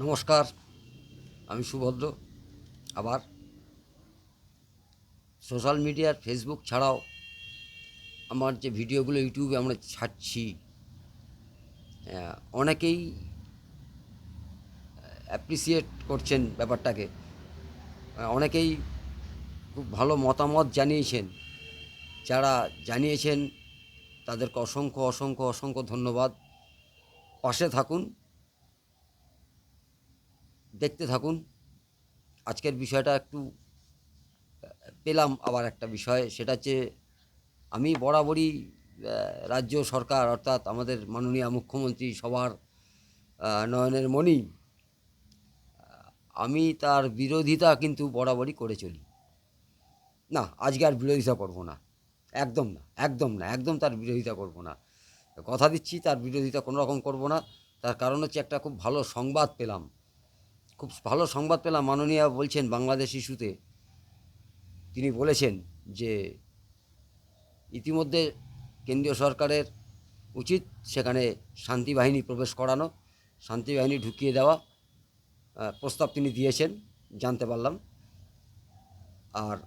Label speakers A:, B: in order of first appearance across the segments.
A: নমস্কার, আমি সুভদ্র। আবার সোশ্যাল মিডিয়ার ফেসবুক ছাড়াও আমার যে ভিডিওগুলো ইউটিউবে আমরা ছাড়ছি, অনেকেই অ্যাপ্রিসিয়েট করছেন ব্যাপারটাকে। অনেকেই খুব ভালো মতামত জানিয়েছেন। যারা জানিয়েছেন তাদেরকে অসংখ্য অসংখ্য অসংখ্য ধন্যবাদ। পাশে থাকুন, দেখতে থাকুন। আজকের বিষয়টা একটু পেলাম আবার একটা বিষয়, সেটা হচ্ছে আমি বরাবরই রাজ্য সরকার অর্থাৎ আমাদের মাননীয় মুখ্যমন্ত্রী সবার নয়নের মণি, আমি তার বিরোধিতা কিন্তু বরাবরই করে চলি। না, আজকে আর বিরোধিতা করব না, একদম না, একদম না, একদম তার বিরোধিতা করব না। কথা দিচ্ছি তার বিরোধিতা কোনো রকম করব না। তার কারণ হচ্ছে একটা খুব ভালো সংবাদ পেলাম, খুব ভালো সংবাদ পেলাম। মাননীয় বলছেন বাংলাদেশ ইস্যুতে তিনি বলেছেন যে ইতিমধ্যে কেন্দ্রীয় সরকারের উচিত সেখানে শান্তি বাহিনী প্রবেশ করানো, শান্তি বাহিনী ঢুকিয়ে দেওয়া প্রস্তাব তিনি দিয়েছেন, জানতে পারলাম। আর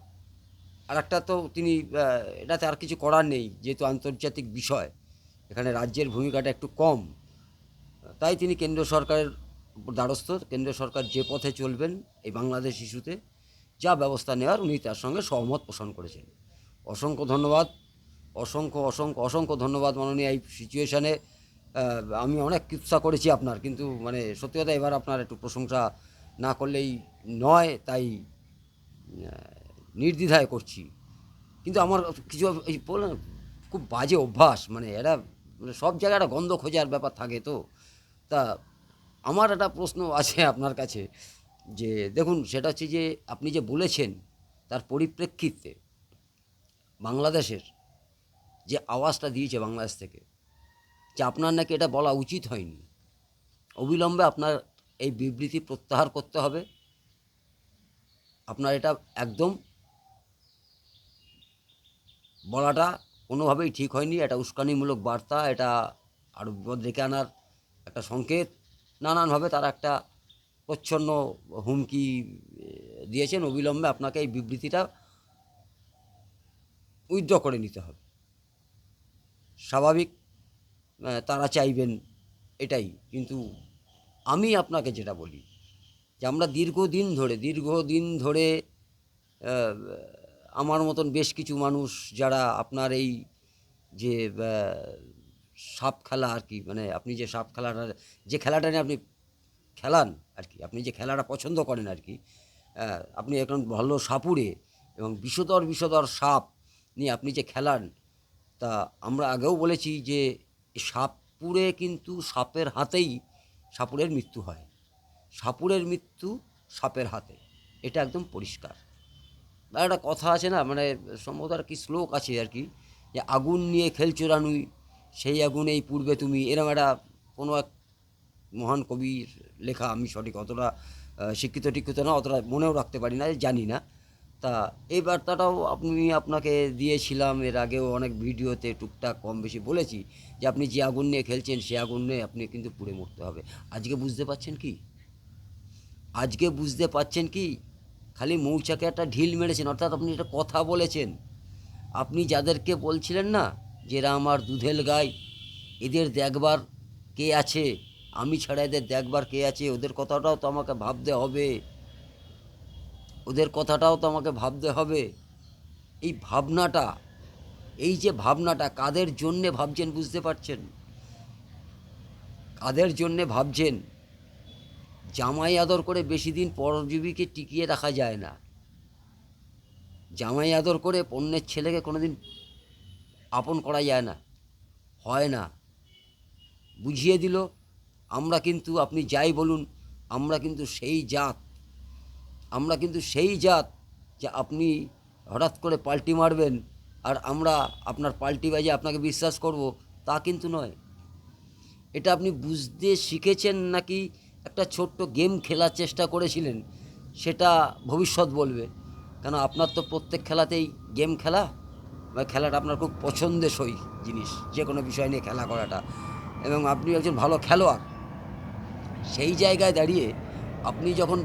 A: আরেকটা তো তিনি এটাতে আর কিছু করার নেই, যেহেতু আন্তর্জাতিক বিষয়, এখানে রাজ্যের ভূমিকাটা একটু কম, তাই তিনি কেন্দ্রীয় সরকারের উপর দ্বারস্থ। কেন্দ্রীয় সরকার যে পথে চলবেন এই বাংলাদেশ ইস্যুতে যা ব্যবস্থা নেওয়ার উনি তার সঙ্গে সহমত পোষণ করেছেন। অসংখ্য ধন্যবাদ, অসংখ্য অসংখ্য অসংখ্য ধন্যবাদ মাননীয়। এই সিচুয়েশানে আমি অনেক কিৎসা করেছি আপনার, কিন্তু মানে সত্যি কথা এবার আপনার একটু প্রশংসা না করলেই নয়, তাই নির্দ্বিধায় করছি। কিন্তু আমার কিছু এই বললাম খুব বাজে অভ্যাস, মানে এরা মানে সব জায়গায় একটা গন্ধ খোঁজার ব্যাপার থাকে। তো তা আমার একটা প্রশ্ন আছে আপনার কাছে, যে দেখুন সেটা হচ্ছে যে আপনি যে বলেছেন তার পরিপ্রেক্ষিতে বাংলাদেশের যে আওয়াজটা দিয়েছে বাংলাদেশ থেকে, যে আপনার নাকি এটা বলা উচিত হয়নি, অবিলম্বে আপনার এই বিবৃতি প্রত্যাহার করতে হবে। আপনার এটা একদম বলাটা কোনোভাবেই ঠিক হয়নি। এটা উস্কানিমূলক বার্তা, এটা আরও বিপদ ডেকে আনার একটা সংকেত। নানানভাবে তারা একটা প্রচ্ছন্ন হুমকি দিয়েছেন। অবিলম্বে আপনাকে এই বিবৃতিটা উইথড্র করে নিতে হবে। স্বাভাবিক, তারা চাইবেন এটাই। কিন্তু আমি আপনাকে যেটা বলি, যে আমরা দীর্ঘদিন ধরে আমার মতন বেশ কিছু মানুষ যারা আপনার এই যে সাপ খেলা আর কি, মানে আপনি যে সাপ খেলাটা, যে খেলাটা নিয়ে আপনি খেলান আর কি, আপনি যে খেলাটা পছন্দ করেন আর কি, আপনি এখন ভালো সাপুড়ে এবং বিষধর বিষধর সাপ নিয়ে আপনি যে খেলান, তা আমরা আগেও বলেছি যে সাপুড়ে কিন্তু সাপের হাতেই সাপুড়ের মৃত্যু হয়। সাপুড়ের মৃত্যু সাপের হাতে, এটা একদম পরিষ্কার। আর একটা কথা আছে না, মানে সম্ভবত আর কি শ্লোক আছে আর কি, যে আগুন নিয়ে খেলছো রানুই, সেই আগুনেই পূর্বে তুমি, এরম একটা কোনো এক মহান কবির লেখা। আমি সঠিক অতটা শিক্ষিত টিক্ষিত না, অতটা মনেও রাখতে পারি না, জানি না। তা এই বার্তাটাও আপনাকে দিয়েছিলাম এর আগেও, অনেক ভিডিওতে টুকটাক কম বেশি বলেছি যে আপনি যে আগুন নিয়ে খেলছেন সে আগুন নিয়ে আপনি কিন্তু পুড়ে মরতে হবে। আজকে বুঝতে পারছেন কি? আজকে বুঝতে পারছেন কি? খালি মৌচাকে একটা ঢিল মেরেছেন, অর্থাৎ আপনি একটা কথা বলেছেন। আপনি যাদেরকে বলছিলেন না যে এরা আমার দুধেল গাই, এদের দেখবার কে আছে, আমি ছাড়া এদের দেখবার কে আছে, ওদের কথাটাও তো আমাকে ভাবতে হবে, ওদের কথাটাও তো আমাকে ভাবতে হবে। এই ভাবনাটা, এই যে ভাবনাটা কাদের জন্যে ভাবছেন বুঝতে পারছেন? কাদের জন্যে ভাবছেন? জামাই আদর করে বেশি দিন পরজীবীকে টিকিয়ে রাখা যায় না। জামাই আদর করে পণ্যের ছেলেকে কোনোদিন আপন করা যায় না, হয় না। বুঝিয়ে দিল। আমরা কিন্তু, আপনি যাই বলুন, আমরা কিন্তু সেই জাত, আমরা কিন্তু সেই জাত যে আপনি হঠাৎ করে পাল্টি মারবেন আর আমরা আপনার পাল্টি বাজে আপনাকে বিশ্বাস করব, তা কিন্তু নয়। এটা আপনি বুঝতে শিখেছেন নাকি একটা ছোট্ট গেম খেলার চেষ্টা করেছিলেন, সেটা ভবিষ্যৎ বলবে। কেন আপনার তো প্রত্যেক খেলাতেই গেম খেলা, বা খেলাটা আপনার খুব পছন্দসই জিনিস, যে কোনো বিষয় নিয়ে খেলা করাটা, এবং আপনি একজন ভালো খেলোয়াড়। সেই জায়গায় দাঁড়িয়ে আপনি যখন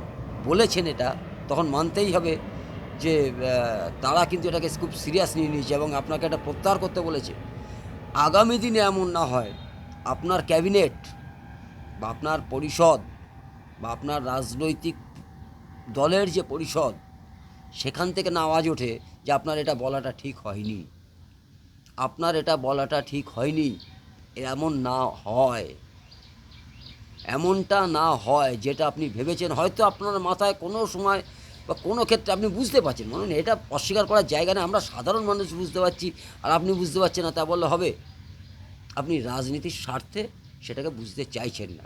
A: বলেছেন এটা, তখন মানতেই হবে যে তারা কিন্তু এটাকে খুব সিরিয়াস নিয়ে নিয়েছে এবং আপনাকে এটা প্রত্যাহার করতে বলেছে। আগামী দিনে এমন না হয় আপনার ক্যাবিনেট বা আপনার পরিষদ বা আপনার রাজনৈতিক দলের যে পরিষদ, সেখান থেকে না আওয়াজ ওঠে যে আপনার এটা বলাটা ঠিক হয়নি, আপনার এটা বলাটা ঠিক হয়নি। এমন না হয়, এমনটা না হয় যেটা আপনি ভেবেছেন। হয়তো আপনার মাথায় কোনো সময় বা কোনো ক্ষেত্রে আপনি বুঝতে পারছেন, মনে হয় এটা অস্বীকার করার জায়গা না, আমরা সাধারণ মানুষ বুঝতে পারছি আর আপনি বুঝতে পারছেন না, তা বললে হবে? আপনি রাজনীতির স্বার্থে সেটাকে বুঝতে চাইছেন না।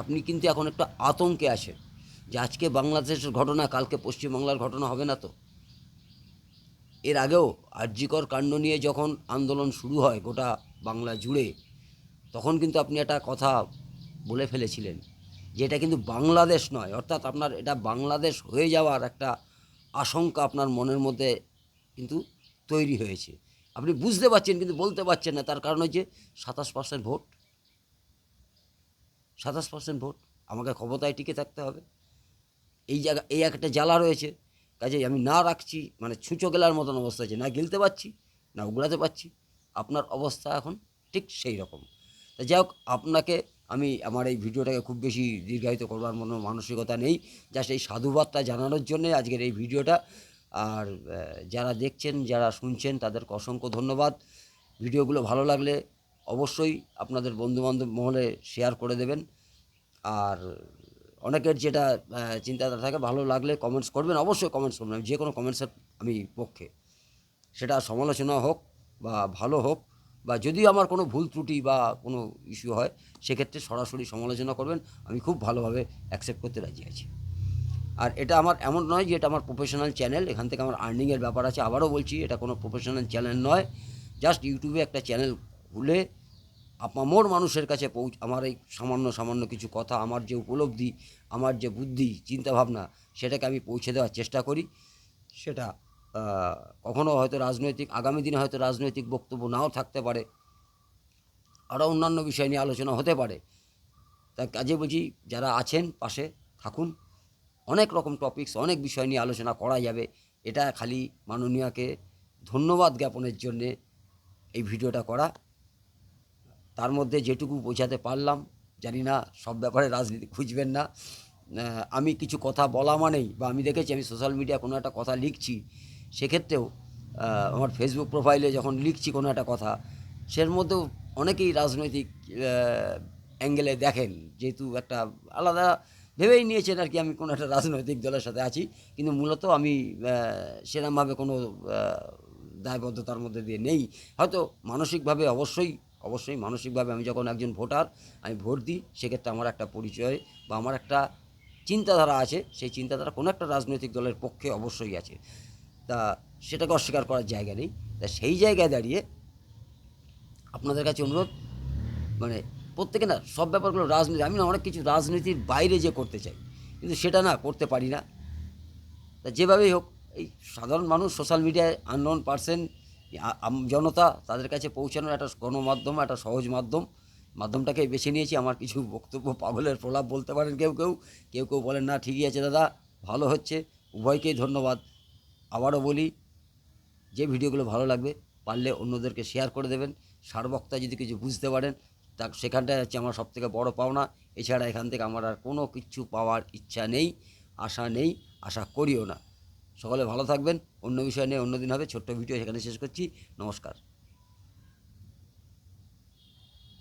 A: আপনি কিন্তু এখন একটা আতঙ্কে আছেন যে আজকে বাংলাদেশের ঘটনা কালকে পশ্চিমবাংলার ঘটনা হবে না তো। এর আগেও আরজিকর কাণ্ড নিয়ে যখন আন্দোলন শুরু হয় গোটা বাংলা জুড়ে, তখন কিন্তু আপনি একটা কথা বলে ফেলেছিলেন যে এটা কিন্তু বাংলাদেশ নয়, অর্থাৎ আপনার এটা বাংলাদেশ হয়ে যাওয়ার একটা আশঙ্কা আপনার মনের মধ্যে কিন্তু তৈরি হয়েছে। আপনি বুঝতে পারছেন কিন্তু বলতে পারছেন না, তার কারণ হচ্ছে 27% ভোট, 27% ভোট। আমাকে ক্ষমতায় টিকে থাকতে হবে, এই একটা জ্বালা রয়েছে। কাজেই আমি না রাখছি মানে ছুঁচো গেলার মতন অবস্থা আছে, না গিলতে পারছি না উগড়াতে পারছি। আপনার অবস্থা এখন ঠিক সেই রকম। তা যাই হোক, আপনাকে আমি আমার এই ভিডিওটাকে খুব বেশি দীর্ঘায়িত করবার মতো মানসিকতা নেই, জাস্ট এই সাধুবাদটা জানানোর জন্যে আজকের এই ভিডিওটা। আর যারা দেখছেন যারা শুনছেন তাদেরকে অসংখ্য ধন্যবাদ। ভিডিওগুলো ভালো লাগলে অবশ্যই আপনাদের বন্ধুবান্ধব মহলে শেয়ার করে দেবেন। আর অনেকের যেটা চিন্তাধারা থাকে, ভালো লাগলে কমেন্টস করবেন, অবশ্যই কমেন্টস করবেন। যে কোনো কমেন্টসের আমি পক্ষে, সেটা সমালোচনা হোক বা ভালো হোক, বা যদি আমার কোনো ভুল ত্রুটি বা কোনো ইস্যু হয় সেক্ষেত্রে সরাসরি সমালোচনা করবেন, আমি খুব ভালোভাবে অ্যাকসেপ্ট করতে রাজি আছি। আর এটা আমার এমন নয় যে এটা আমার প্রফেশনাল চ্যানেল, এখান থেকে আমার আর্নিংয়ের ব্যাপার আছে। আবারও বলছি, এটা কোনো প্রফেশনাল চ্যানেল নয়, জাস্ট ইউটিউবে একটা চ্যানেল খুলে আপামর মানুষের কাছে আমার এই সামান্য সামান্য কিছু কথা, আমার যে উপলব্ধি, আমার যে বুদ্ধি চিন্তাভাবনা, সেটাকে আমি পৌঁছে দেওয়ার চেষ্টা করি। সেটা কখনও হয়তো রাজনৈতিক, আগামী দিনে হয়তো রাজনৈতিক বক্তব্য নাও থাকতে পারে, আরও অন্যান্য বিষয় নিয়ে আলোচনা হতে পারে। তাই কাজে বলছি, যারা আছেন পাশে থাকুন, অনেক রকম টপিকস, অনেক বিষয় নিয়ে আলোচনা করা যাবে। এটা খালি মাননীয়াকে ধন্যবাদ জ্ঞাপনের জন্যে এই ভিডিওটা করা। তার মধ্যে যেটুকু বোঝাতে পারলাম, জানি না সব ব্যাপারে রাজনীতি খুঁজবেন না। আমি কিছু কথা বলা মানেই, বা আমি দেখেছি আমি সোশ্যাল মিডিয়া কোনো একটা কথা লিখছি, সেক্ষেত্রেও আমার ফেসবুক প্রোফাইলে যখন লিখছি কোনো একটা কথা, সের মধ্যেও অনেকেই রাজনৈতিক অ্যাঙ্গেলে দেখেন, যেহেতু একটা আলাদা ভেবেই নিয়েছেন আর কি আমি কোনো একটা রাজনৈতিক দলের সাথে আছি। কিন্তু মূলত আমি সেরকমভাবে কোনো দায়বদ্ধতার মধ্যে দিয়ে নেই। হয়তো মানসিকভাবে অবশ্যই মানসিকভাবে আমি যখন একজন ভোটার, আমি ভোট দিই, সেক্ষেত্রে আমার একটা পরিচয় বা আমার একটা চিন্তাধারা আছে, সেই চিন্তাধারা কোনো একটা রাজনৈতিক দলের পক্ষে অবশ্যই আছে। তা সেটাকে অস্বীকার করার জায়গা নেই। তা সেই জায়গায় দাঁড়িয়ে আপনাদের কাছে অনুরোধ, মানে প্রত্যেকে না সব ব্যাপারগুলো রাজনীতি, আমি না অনেক কিছু রাজনীতির বাইরে যে করতে চাই, কিন্তু সেটা না করতে পারি না। তা যেভাবেই হোক, এই সাধারণ মানুষ, সোশ্যাল মিডিয়ায় আননোন পার্সন, জনতা, তাদের কাছে পৌঁছানোর একটা গণমাধ্যম, একটা সহজ মাধ্যমটাকে বেছে নিয়েছি। আমার কিছু বক্তব্য পাগলের প্রলাপ বলতে পারেন কেউ বলেন না ঠিকই আছে দাদা, ভালো হচ্ছে। উভয়কেই ধন্যবাদ। আবারও বলি, যে ভিডিওগুলো ভালো লাগবে পারলে অন্যদেরকে শেয়ার করে দেবেন। সারবক্তা যদি কিছু বুঝতে পারেন, তা সেখানটাই হচ্ছে আমার সবথেকে বড় পাওনা। এছাড়া এখান থেকে আমার আর কোনো কিছু পাওয়ার ইচ্ছা নেই, আশা নেই, আশা করিও না। সকলে ভালো থাকবেন। অন্য বিষয় নিয়ে অন্য দিন হবে। ছোট্ট ভিডিও সেখানে শেষ করছি। নমস্কার।